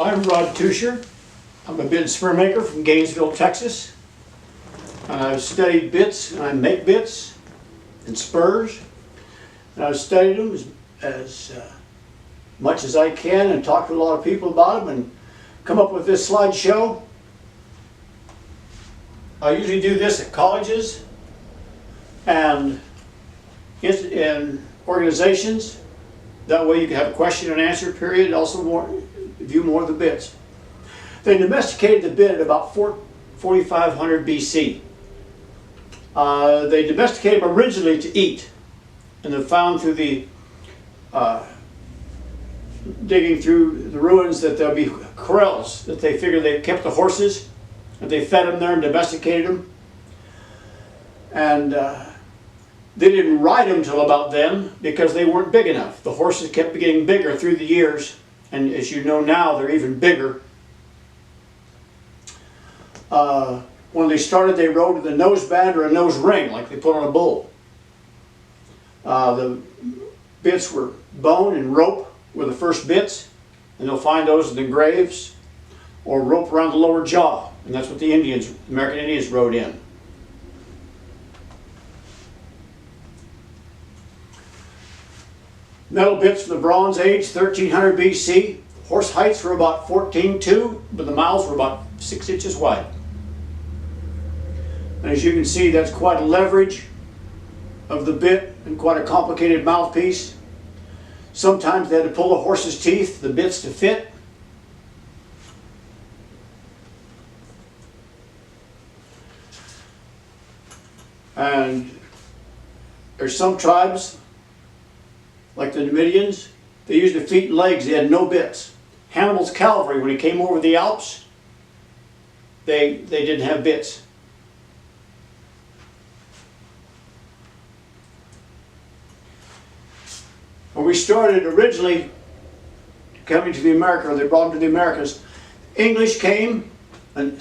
I'm Rod Teuscher. I'm a bit spur maker from Gainesville, Texas. I've studied bits, and I make bits and spurs. And I've studied them as much as I can and talked to a lot of people about them and come up with this slideshow. I usually do this at colleges and in organizations. That way you can have a question and answer period, also view more of the bits. They domesticated the bit at about 4500 BC. They domesticated them originally to eat, and they found through the digging through the ruins that there'll be corrals that they figured they kept the horses, and they fed them there and domesticated them. And they didn't ride them till about then because they weren't big enough. The horses kept getting bigger through the years, and as you know now, they're even bigger. When they started, they rode with a noseband or a nose ring, like they put on a bull. The bits were bone and rope were the first bits, and they'll find those in the graves, or rope around the lower jaw, and that's what the American Indians rode in. Metal bits from the Bronze Age, 1300 BC. Horse heights were about 14.2, but the mouths were about 6 inches wide. And as you can see, that's quite a leverage of the bit and quite a complicated mouthpiece. Sometimes they had to pull a horse's teeth, the bits to fit. And there's some tribes, like the Numidians, they used their feet and legs, they had no bits. Hannibal's cavalry, when he came over the Alps, they didn't have bits. When we started originally coming to the Americas, they brought them to the Americas, English came and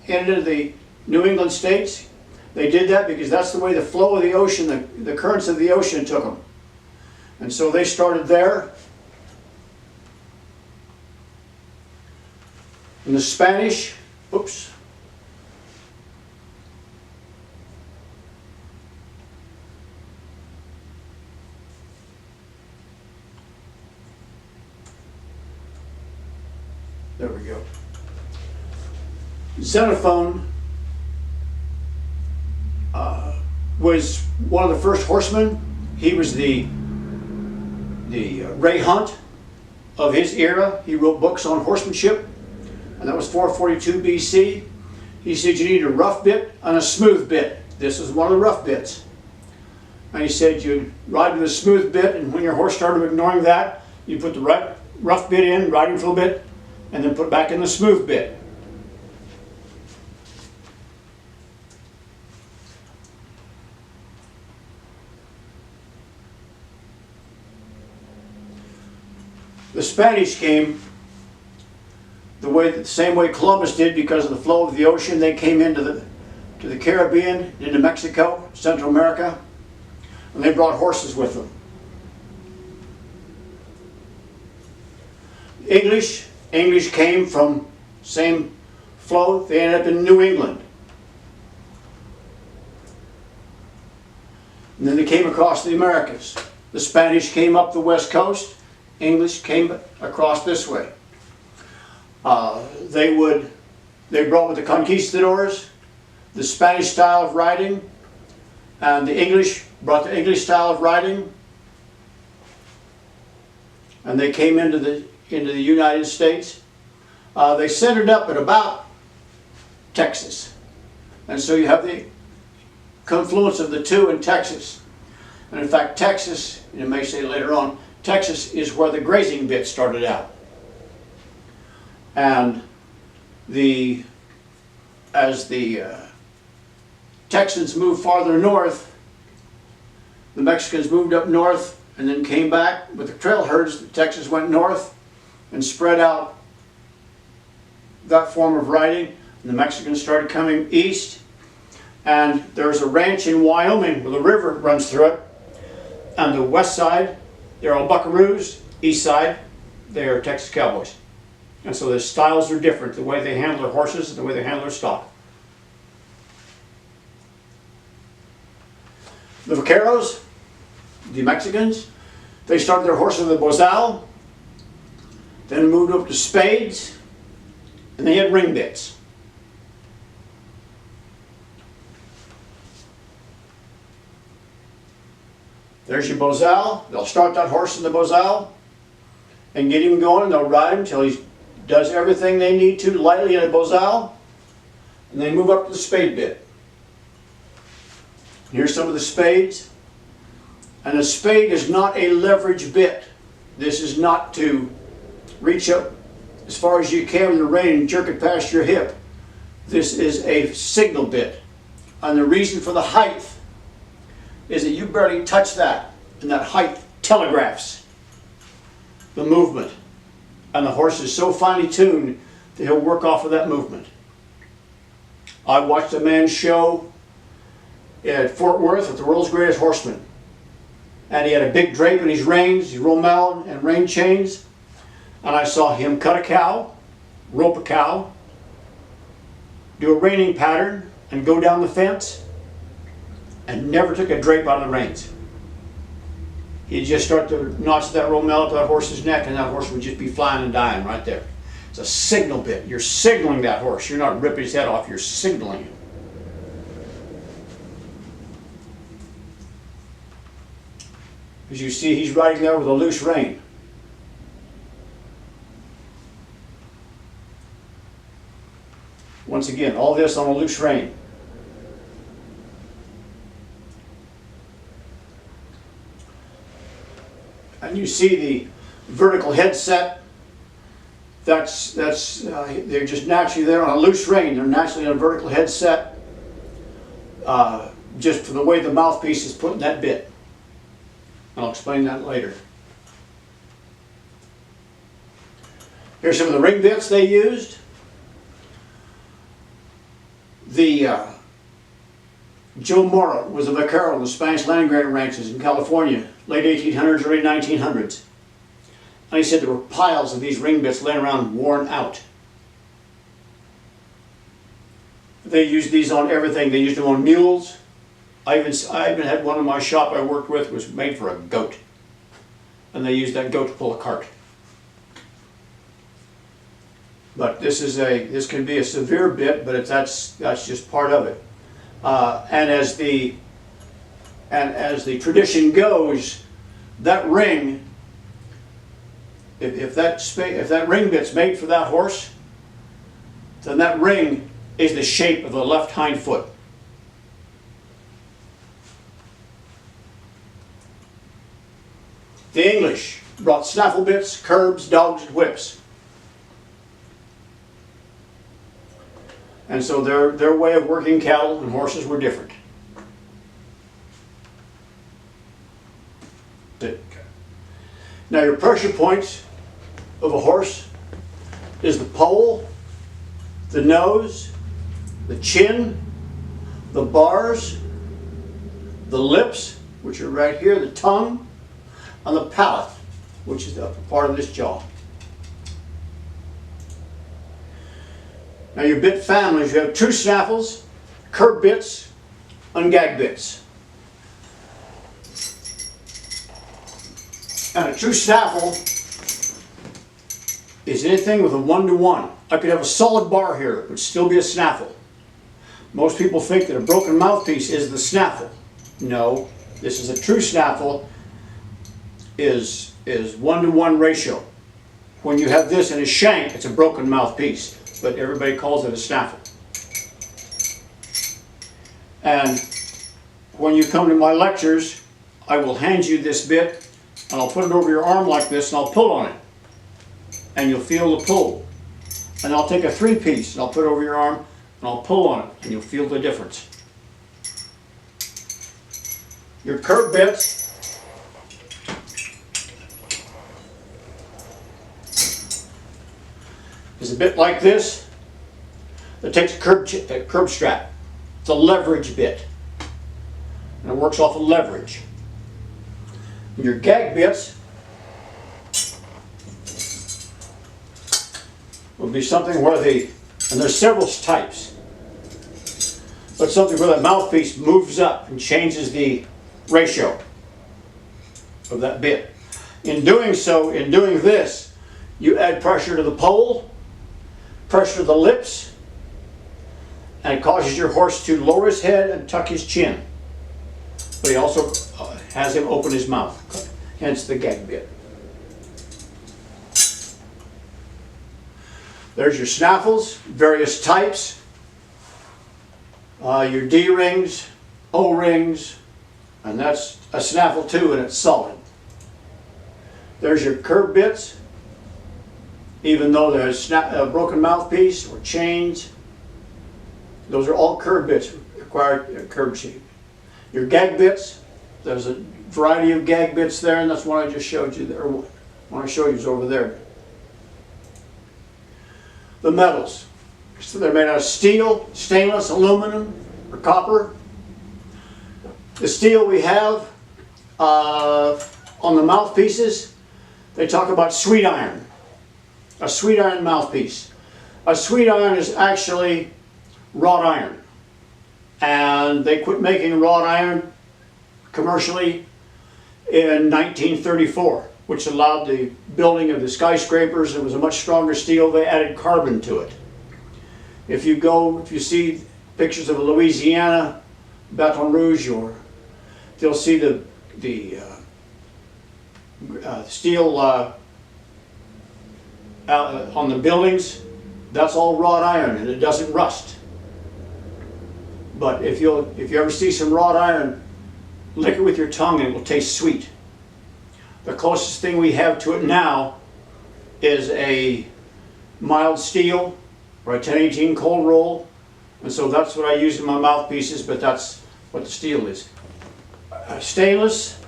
entered the New England states. They did that because that's the way the flow of the ocean, the currents of the ocean took them. And so they started there. And the Spanish, oops. There we go. Kenophone was one of the first horsemen. He was the Ray Hunt of his era. He wrote books on horsemanship, and that was 442 BC. He said you need a rough bit and a smooth bit. This is one of the rough bits. And he said you ride with a smooth bit, and when your horse started ignoring that, you put the rough bit in, ride him for a bit, and then put it back in the smooth bit. The Spanish came the same way Columbus did because of the flow of the ocean. They came into the Caribbean, into Mexico, Central America, and they brought horses with them. English came from same flow. They ended up in New England. And then they came across the Americas. The Spanish came up the west coast. English came across this way. They brought with the conquistadors the Spanish style of riding, and the English brought the English style of riding, and they came into the United States. They centered up at about Texas, and so you have the confluence of the two in Texas. And in fact, Texas, you may say later on, Texas is where the grazing bit started out. And as the Texans moved farther north, the Mexicans moved up north and then came back with the trail herds. Texas went north and spread out that form of riding, and the Mexicans started coming east. And there's a ranch in Wyoming where the river runs through it. On the west side, they're all buckaroos. East side, they're Texas cowboys. And so the styles are different, the way they handle their horses and the way they handle their stock. The vaqueros, the Mexicans, they started their horses with Bosal, then moved up to Spades, and they had ring bits. There's your Bosal. They'll start that horse in the Bosal and get him going. They'll ride him until he does everything they need to lightly in a Bosal, and they move up to the spade bit. Here's some of the spades. And a spade is not a leverage bit. This is not to reach up as far as you can with the rein and jerk it past your hip. This is a signal bit. And the reason for the height is that you barely touch that, and that height telegraphs the movement. And the horse is so finely tuned that he'll work off of that movement. I watched a man show at Fort Worth at the World's Greatest Horseman. And he had a big drape in his reins, his romal and rein chains. And I saw him cut a cow, rope a cow, do a reining pattern, and go down the fence, and never took a drape out of the reins. He'd just start to notch that romal up that horse's neck, and that horse would just be flying and dying right there. It's a signal bit. You're signaling that horse. You're not ripping his head off, you're signaling him. As you see, he's riding there with a loose rein. Once again, all this on a loose rein. And you see the vertical headset. They're just naturally there on a loose rein. They're naturally on a vertical headset, just for the way the mouthpiece is put in that bit. I'll explain that later. Here's some of the ring bits they used. Joe Mora was a vaquero in the Spanish land grant ranches in California, late 1800s, early 1900s. And he said there were piles of these ring bits laying around worn out. They used these on everything. They used them on mules. I even had one in my shop I worked with was made for a goat. And they used that goat to pull a cart. But this can be a severe bit, but that's just part of it. And as the tradition goes, that ring, if that ring bit's made for that horse, then that ring is the shape of the left hind foot. The English brought snaffle bits, curbs, dogs, and whips. And so their way of working cattle and horses were different. Now your pressure points of a horse is the poll, the nose, the chin, the bars, the lips, which are right here, the tongue, and the palate, which is the upper part of this jaw. Now your bit families, you have true snaffles, curb bits, and gag bits. And a true snaffle is anything with a 1-to-1. I could have a solid bar here, it would still be a snaffle. Most people think that a broken mouthpiece is the snaffle. No, this is a true snaffle. Is 1-to-1 ratio. When you have this in a shank, it's a broken mouthpiece, but everybody calls it a snaffle. And when you come to my lectures, I will hand you this bit, and I'll put it over your arm like this, and I'll pull on it. And you'll feel the pull. And I'll take a 3-piece, and I'll put it over your arm, and I'll pull on it, and you'll feel the difference. Your curb bits is a bit like this that takes a curb strap. It's a leverage bit, and it works off of leverage. And your gag bits will be something where and there's several types, but something where the mouthpiece moves up and changes the ratio of that bit. In doing so, in doing this, you add pressure to the pole, pressure to the lips, and it causes your horse to lower his head and tuck his chin. But he also has him open his mouth, hence the gag bit. There's your snaffles, various types. Your D-rings, O-rings, and that's a snaffle too, and it's solid. There's your curb bits, even though there's a broken mouthpiece or chains. Those are all curb bits, required curb shape. Your gag bits, there's a variety of gag bits there, and that's one I just showed you there. One I showed you is over there. The metals, so they're made out of steel, stainless, aluminum, or copper. The steel we have on the mouthpieces, they talk about sweet iron, a sweet iron mouthpiece. A sweet iron is actually wrought iron, and they quit making wrought iron commercially in 1934, which allowed the building of the skyscrapers. It was a much stronger steel. They added carbon to it. If you see pictures of Louisiana, Baton Rouge, or you'll see the steel on the buildings, that's all wrought iron, and it doesn't rust. But if you ever see some wrought iron, lick it with your tongue and it will taste sweet. The closest thing we have to it now is a mild steel or a 1018 cold roll, and so that's what I use in my mouthpieces, but that's what the steel is. Stainless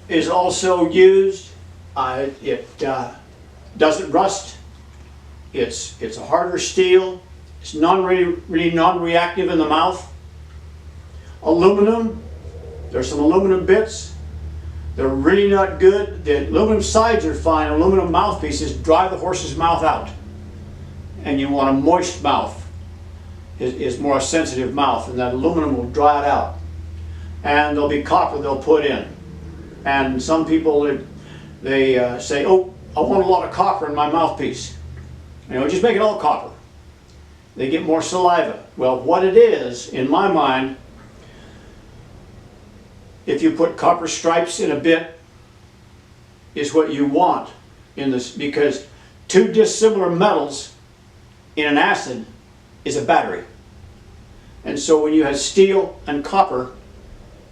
is also used. It doesn't rust. It's a harder steel. It's really non-reactive in the mouth. Aluminum, there's some aluminum bits. They're really not good. The aluminum sides are fine. Aluminum mouthpieces dry the horse's mouth out. And you want a moist mouth. Is more a sensitive mouth, and that aluminum will dry it out. And there'll be copper they'll put in. And some people, they say, oh, I want a lot of copper in my mouthpiece. Just make it all copper. They get more saliva. Well, what it is, in my mind, if you put copper stripes in a bit, is what you want in this, because two dissimilar metals in an acid is a battery. And so when you have steel and copper,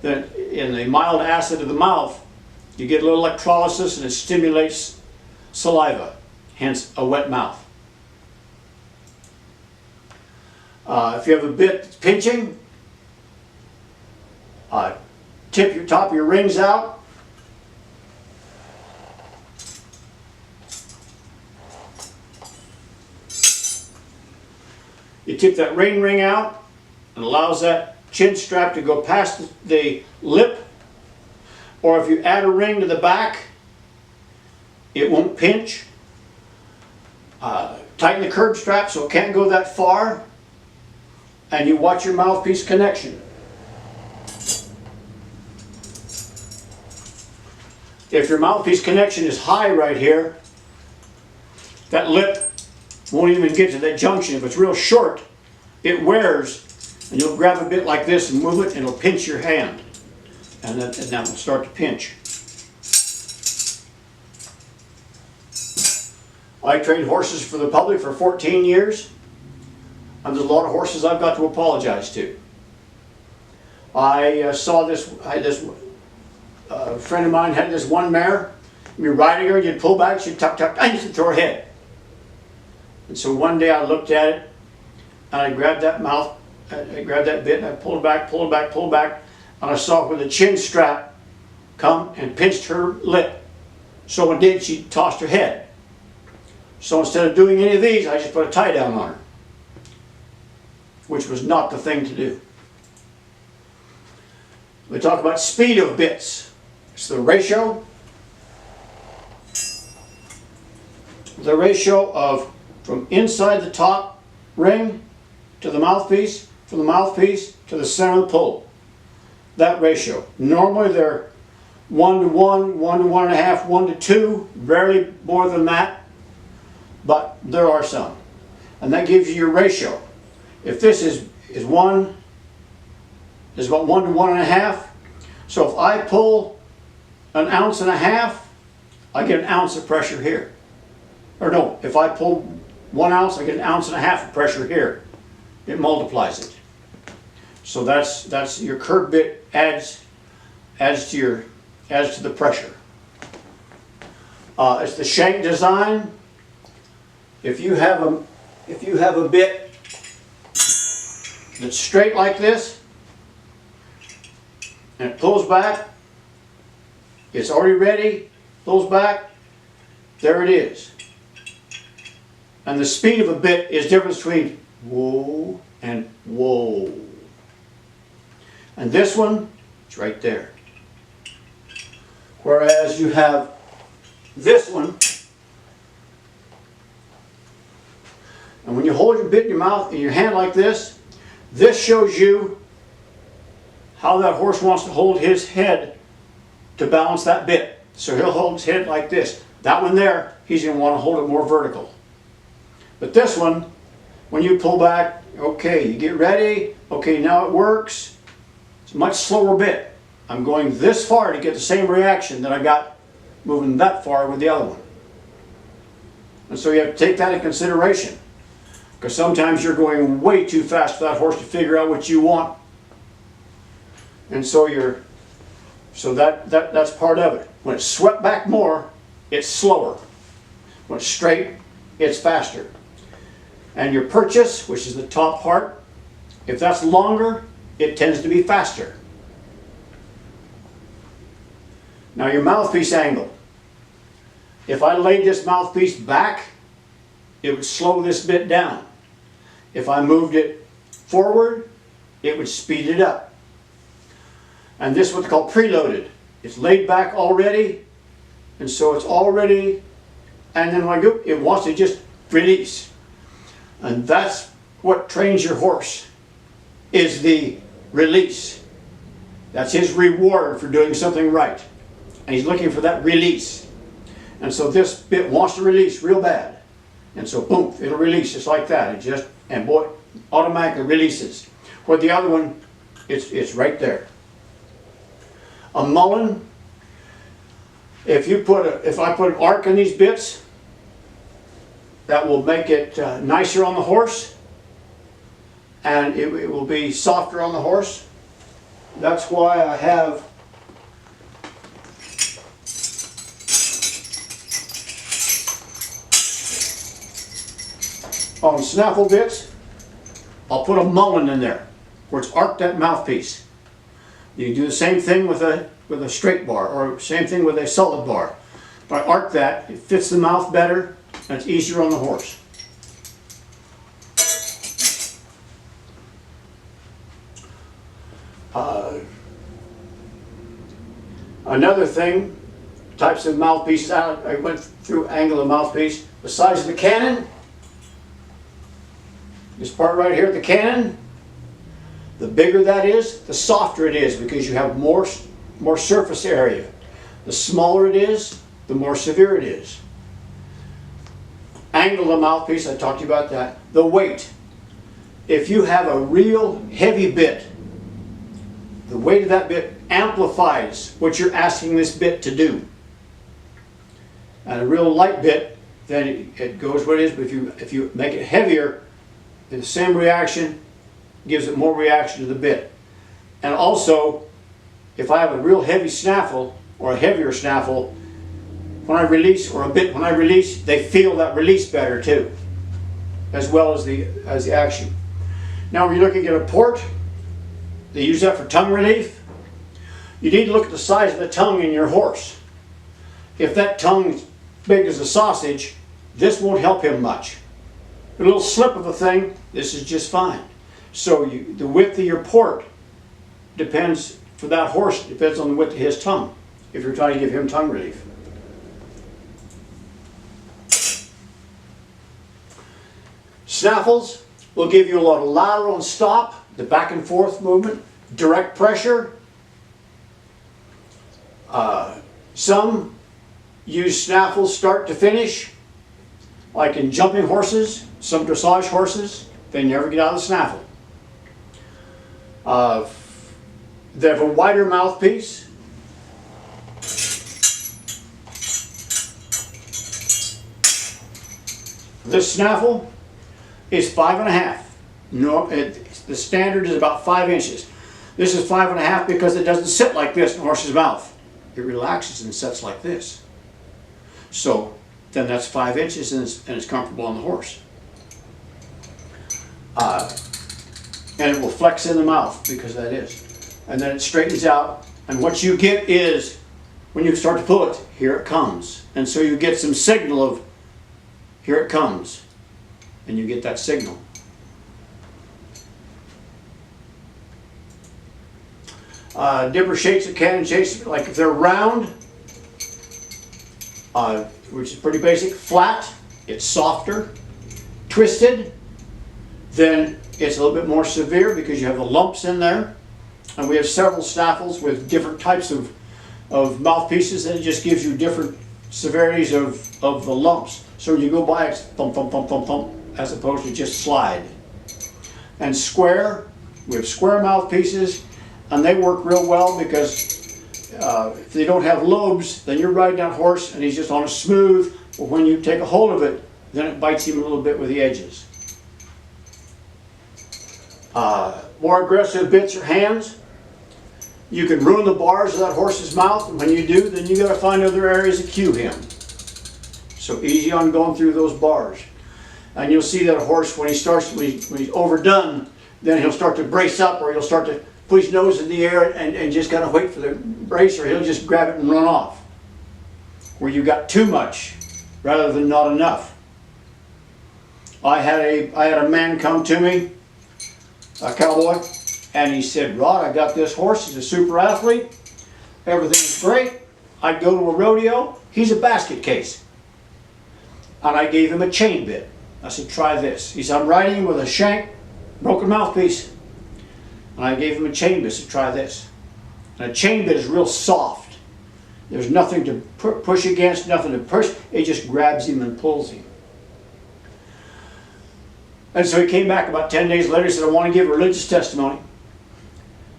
then in the mild acid of the mouth, you get a little electrolysis and it stimulates saliva, hence a wet mouth. If you have a bit that's pinching, tip your top of your rings out. You tip that ring out, and allows that chin strap to go past the lip. Or if you add a ring to the back, it won't pinch. Tighten the curb strap so it can't go that far, and you watch your mouthpiece connection. If your mouthpiece connection is high right here, that lip won't even get to that junction. If it's real short, it wears, and you'll grab a bit like this and move it, and it'll pinch your hand. And that will start to pinch. I trained horses for the public for 14 years, and there's a lot of horses I've got to apologize to. I saw this, a friend of mine had this one mare. You'd be riding her, you'd pull back, she'd tuck, and you'd throw her head. And so one day I looked at it, and I grabbed that bit, and I pulled back, and I saw where the chin strap come and pinched her lip. So when it did, she tossed her head. So instead of doing any of these, I just put a tie down on her, which was not the thing to do. We talk about speed of bits. It's the ratio of from inside the top ring to the mouthpiece, from the mouthpiece to the center of the pull. That ratio. Normally they're 1 to 1, 1 to 1.5, 1 to 2, rarely more than that, but there are some. And that gives you your ratio. If this is about 1 to 1.5, so if I pull 1.5 ounces, I get 1 ounce of pressure here. Or no, if I pull 1 ounce, I get 1.5 ounces of pressure here. It multiplies it. So that's your curb bit adds to the pressure. It's the shank design. If you have a bit that's straight like this and it pulls back, it's already ready, pulls back, there it is. And the speed of a bit is different between whoa and whoa. And this one, it's right there. Whereas you have this one, and when you hold your bit in your mouth, in your hand like this shows you how that horse wants to hold his head to balance that bit. So he'll hold his head like this. That one there, he's going to want to hold it more vertical. But this one, when you pull back, okay, you get ready, okay, now it works. It's a much slower bit. I'm going this far to get the same reaction that I got moving that far with the other one. And so you have to take that into consideration. Because sometimes you're going way too fast for that horse to figure out what you want. And so that's part of it. When it's swept back more, it's slower. When it's straight, it's faster. And your purchase, which is the top part, if that's longer, it tends to be faster. Now your mouthpiece angle. If I laid this mouthpiece back, it would slow this bit down. If I moved it forward, it would speed it up. And this is what's called preloaded. It's laid back already, and so it's already, and then when I go, it wants to just release. And that's what trains your horse, is the release. That's his reward for doing something right. And he's looking for that release. And so this bit wants to release real bad. And so boom, it'll release just like that. It just, and boy, automatically releases. Where the other one, it's right there. A mullen, if I put an arc in these bits, that will make it nicer on the horse, and it will be softer on the horse. That's why I have on Snaffle Bits, I'll put a mullen in there where it's arced that mouthpiece. You can do the same thing with a straight bar, or same thing with a solid bar. If I arc that, it fits the mouth better and it's easier on the horse. Another thing, types of mouthpieces, I went through angle of mouthpiece. The size of the cannon, this part right here, the cannon, the bigger that is, the softer it is because you have more surface area. The smaller it is, the more severe it is. Angle of the mouthpiece, I talked to you about that. The weight. If you have a real heavy bit, the weight of that bit amplifies what you're asking this bit to do. And a real light bit, then it goes what it is, but if you make it heavier, the same reaction gives it more reaction to the bit. And also, if I have a real heavy snaffle or a heavier snaffle, when I release, or a bit when I release, they feel that release better too, as well as the action. Now when you're looking at a port, they use that for tongue relief. You need to look at the size of the tongue in your horse. If that tongue is big as a sausage, this won't help him much. A little slip of a thing, this is just fine. So the width of your port depends, for that horse, depends on the width of his tongue, if you're trying to give him tongue relief. Snaffles will give you a lot of lateral and stop, the back and forth movement, direct pressure. Some use snaffles start to finish, like in jumping horses, some dressage horses, they never get out of the snaffle. They have a wider mouthpiece. This snaffle is 5.5. No, the standard is about 5 inches. This is 5.5 because it doesn't sit like this in a horse's mouth. It relaxes and sits like this. So then that's 5 inches and it's comfortable on the horse. And it will flex in the mouth because that is. And then it straightens out. And what you get is, when you start to pull it, here it comes. And so you get some signal of, here it comes. And you get that signal. Different shapes of cannon shapes, like if they're round, which is pretty basic, flat, it's softer, twisted, then it's a little bit more severe because you have the lumps in there. And we have several snaffles with different types of mouthpieces, and it just gives you different severities of the lumps. So when you go by, it's thump, thump, thump, thump, thump, as opposed to just slide. And square, we have square mouthpieces, and they work real well because if they don't have lobes, then you're riding that horse and he's just on a smooth, but when you take a hold of it, then it bites him a little bit with the edges. More aggressive bits are hands. You can ruin the bars of that horse's mouth, and when you do, then you got to find other areas to cue him. So easy on going through those bars. And you'll see that a horse, when he's overdone, then he'll start to brace up, or he'll start to put his nose in the air and just kind of wait for the brace, or he'll just grab it and run off. Where you got too much rather than not enough. I had a man come to me, a cowboy, and he said, "Rod, I got this horse. He's a super athlete. Everything's great. I'd go to a rodeo. He's a basket case." And I gave him a chain bit. I said, "Try this." He said, "I'm riding him with a shank, broken mouthpiece." And I gave him a chain bit. I said, "Try this." And a chain bit is real soft. There's nothing to push against, nothing to push. It just grabs him and pulls him. And so he came back about 10 days later. He said, "I want to give religious testimony."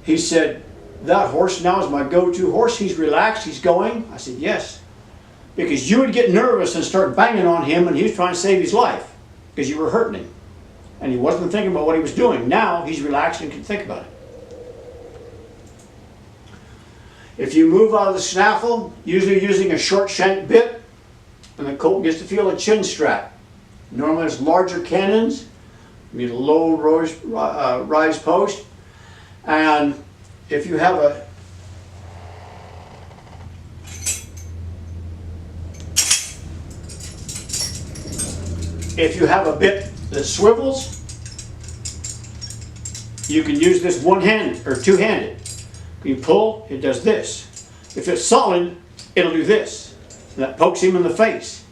He said, "That horse now is my go-to horse. He's relaxed. He's going." I said, "Yes." Because you would get nervous and start banging on him, and he was trying to save his life because you were hurting him. And he wasn't thinking about what he was doing. Now he's relaxed and can think about it. If you move out of the snaffle, usually using a short shank bit, and the colt gets to feel a chin strap. Normally it's larger cannons, I mean a low rise post, and if you have a bit that swivels, you can use this one-handed or two-handed. You pull, it does this. If it's solid, it'll do this. And that pokes him in the face.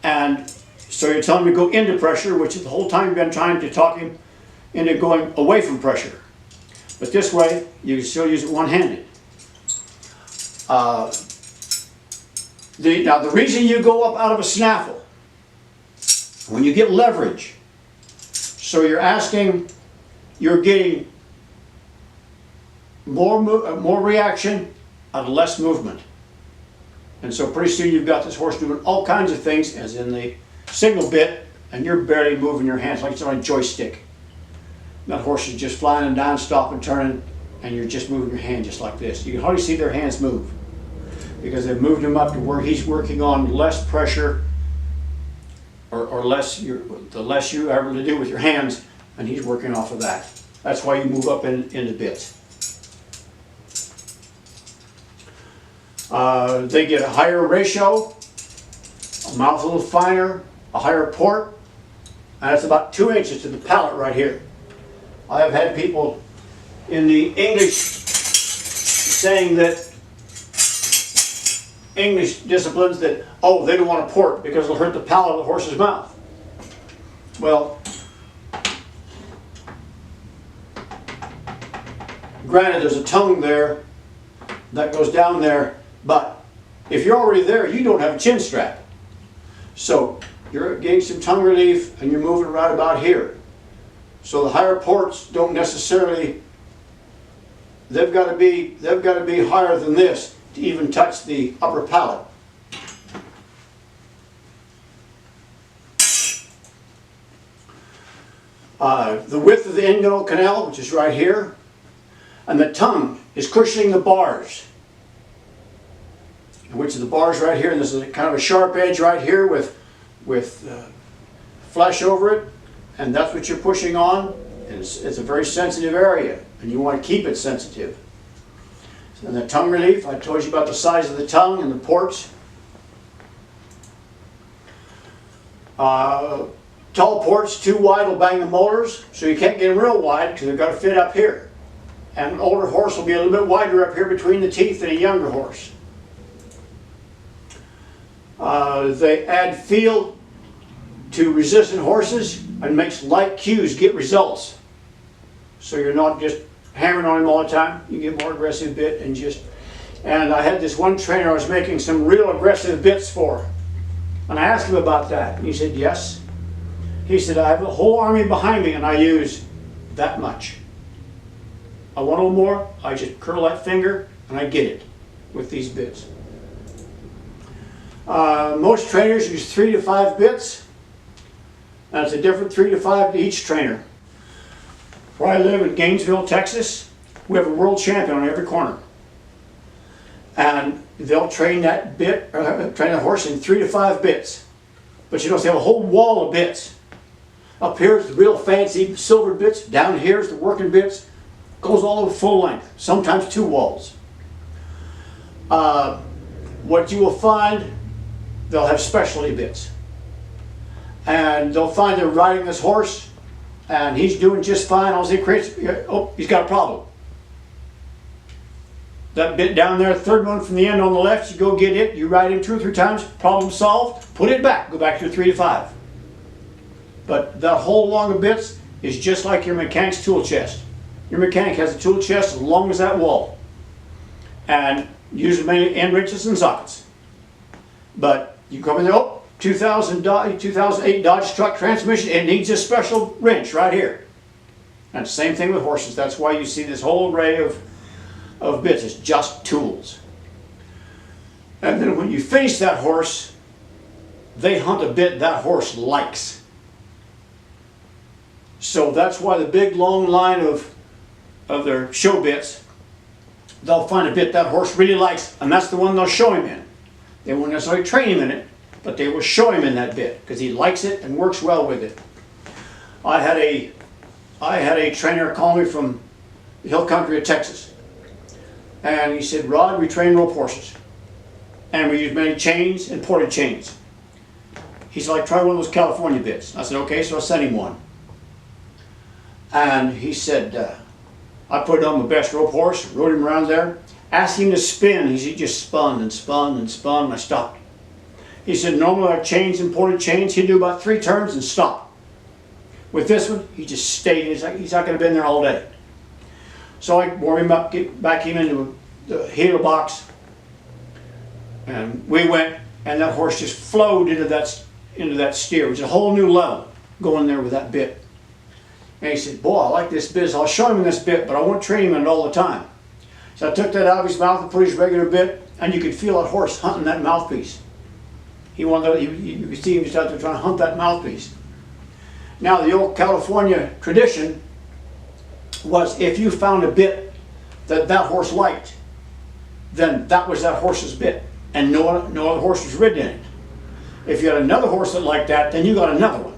And so you're telling him to go into pressure, which the whole time you've been trying to talk him into going away from pressure. But this way, you can still use it one-handed. Now the reason you go up out of a snaffle, when you get leverage, so you're getting more reaction out of less movement. And so pretty soon you've got this horse doing all kinds of things, as in the single bit, and you're barely moving your hands like it's on a joystick. That horse is just flying and down, stopping, turning, and you're just moving your hand just like this. You can hardly see their hands move because they've moved him up to where he's working on less pressure, or the less you are able to do with your hands, and he's working off of that. That's why you move up into bits. They get a higher ratio, a mouth a little finer, a higher port, and it's about 2 inches to the palate right here. I have had people in the English saying that English disciplines that, oh, they don't want to port because it'll hurt the palate of the horse's mouth. Well, granted, there's a tongue there that goes down there, but if you're already there, you don't have a chin strap. So you're getting some tongue relief and you're moving right about here. So the higher ports don't necessarily, they've got to be higher than this to even touch the upper palate. The width of the inguinal canal, which is right here, and the tongue is cushioning the bars, which is the bars right here, and this is kind of a sharp edge right here with flesh over it, and that's what you're pushing on. And it's a very sensitive area, and you want to keep it sensitive. And the tongue relief, I told you about the size of the tongue and the ports. Tall ports too wide will bang the molars, so you can't get them real wide because they've got to fit up here. And an older horse will be a little bit wider up here between the teeth than a younger horse. They add feel to resistant horses and makes light cues get results. So you're not just hammering on him all the time. You get more aggressive bit and I had this one trainer I was making some real aggressive bits for. And I asked him about that. And he said, yes. He said, I have a whole army behind me and I use that much. I want a little more, I just curl that finger and I get it with these bits. Most trainers use 3 to 5 bits. And it's a different 3 to 5 to each trainer. Where I live in Gainesville, Texas, we have a world champion on every corner. And they'll train that train a horse in 3 to 5 bits. But you know, they have a whole wall of bits. Up here is the real fancy silver bits. Down here is the working bits. Goes all over full length, sometimes 2 walls. What you will find, they'll have specialty bits. And they'll find they're riding this horse and he's doing just fine. All he creates, oh, he's got a problem. That bit down there, third one from the end on the left, you go get it, you ride him 2 or 3 times, problem solved, put it back, go back to a 3 to 5. But that whole long of bits is just like your mechanic's tool chest. Your mechanic has a tool chest as long as that wall. And use as many end wrenches and sockets. But you come in there, oh, 2008 Dodge truck transmission, it needs a special wrench right here. And same thing with horses. That's why you see this whole array of bits. It's just tools. And then when you finish that horse, they hunt a bit that horse likes. So that's why the big long line of their show bits, they'll find a bit that horse really likes, and that's the one they'll show him in. They won't necessarily train him in it, but they will show him in that bit because he likes it and works well with it. I had a trainer call me from the hill country of Texas, and he said, Rod, we train rope horses, and we use many chains and ported chains. He said, like, try one of those California bits. I said, okay, so I sent him one. And he said, I put it on my best rope horse, rode him around there, asked him to spin. He just spun and spun and spun, and I stopped. He said, normally our chains and ported chains, he'd do about 3 turns and stop. With this one, he just stayed. He's not going to be in there all day. So I warm him up, get back him into the heel box, and we went, and that horse just flowed into that steer, which is a whole new level going there with that bit. And he said, boy, I like this bit. I'll show him this bit, but I won't train him in it all the time. So I took that out of his mouth and put his regular bit, and you could feel that horse hunting that mouthpiece. You could see him just out there trying to hunt that mouthpiece. Now, the old California tradition was if you found a bit that horse liked, then that was that horse's bit, and no other horse was ridden in it. If you had another horse that liked that, then you got another one.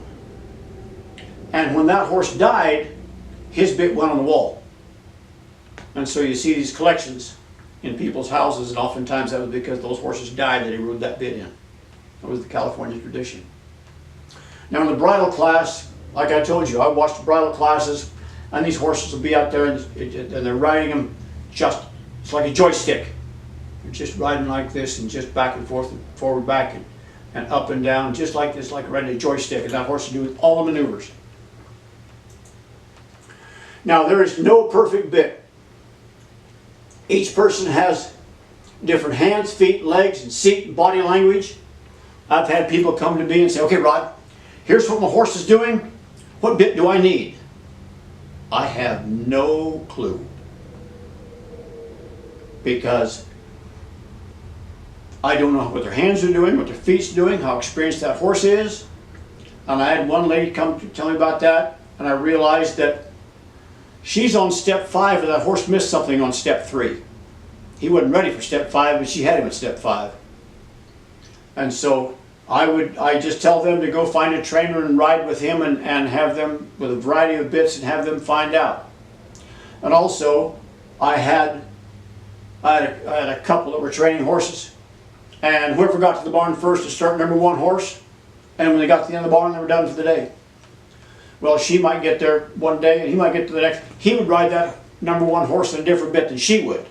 And when that horse died, his bit went on the wall. And so you see these collections in people's houses, and oftentimes that was because those horses died that he rode that bit in. That was the California tradition. Now in the bridle class, like I told you, I watched the bridle classes, and these horses will be out there and they're riding them it's like a joystick. They're just riding like this and just back and forth and forward back. and up and down, just like this, like a regular joystick, and that horse can do with all the maneuvers. Now, there is no perfect bit. Each person has different hands, feet, legs, and seat and body language. I've had people come to me and say, okay, Rod, here's what my horse is doing. What bit do I need? I have no clue. Because I don't know what their hands are doing, what their feet's doing, how experienced that horse is. And I had one lady come to tell me about that, and I realized that she's on step 5 and that horse missed something on step 3. He wasn't ready for step 5, but she had him at step 5. And so I just tell them to go find a trainer and ride with him and have them with a variety of bits and have them find out. And also, I had a couple that were training horses. And whoever got to the barn first to start number 1 horse, and when they got to the end of the barn, they were done for the day. Well, she might get there one day and he might get to the next. He would ride that number 1 horse in a different bit than she would.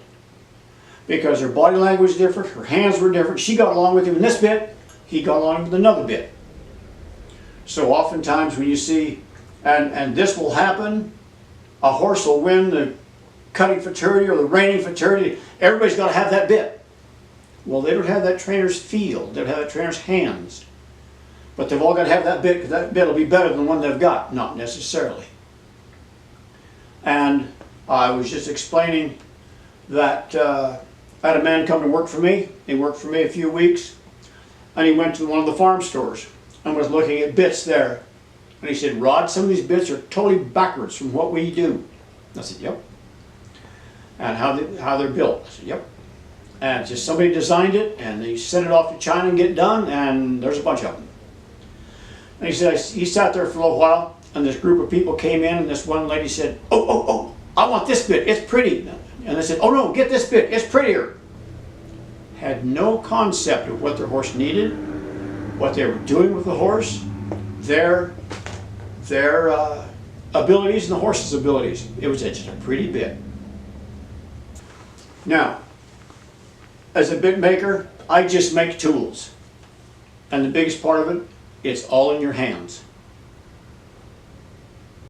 Because her body language was different, her hands were different. She got along with him in this bit, he got along with another bit. So oftentimes when you see, and this will happen, a horse will win the cutting fraternity or the reining fraternity, everybody's got to have that bit. Well, they don't have that trainer's feel, they don't have that trainer's hands. But they've all got to have that bit, because that bit will be better than the one they've got. Not necessarily. And I was just explaining that I had a man come to work for me. He worked for me a few weeks. And he went to one of the farm stores and was looking at bits there. And he said, Rod, some of these bits are totally backwards from what we do. I said, yep. And how they're built. I said, yep. And just somebody designed it, and they sent it off to China and get it done, and there's a bunch of them. And he said, he sat there for a little while, and this group of people came in, and this one lady said, oh, I want this bit, it's pretty. And they said, oh no, get this bit, it's prettier. Had no concept of what their horse needed, what they were doing with the horse, their abilities and the horse's abilities. It was just a pretty bit. Now, as a bit maker, I just make tools. And the biggest part of it, it's all in your hands.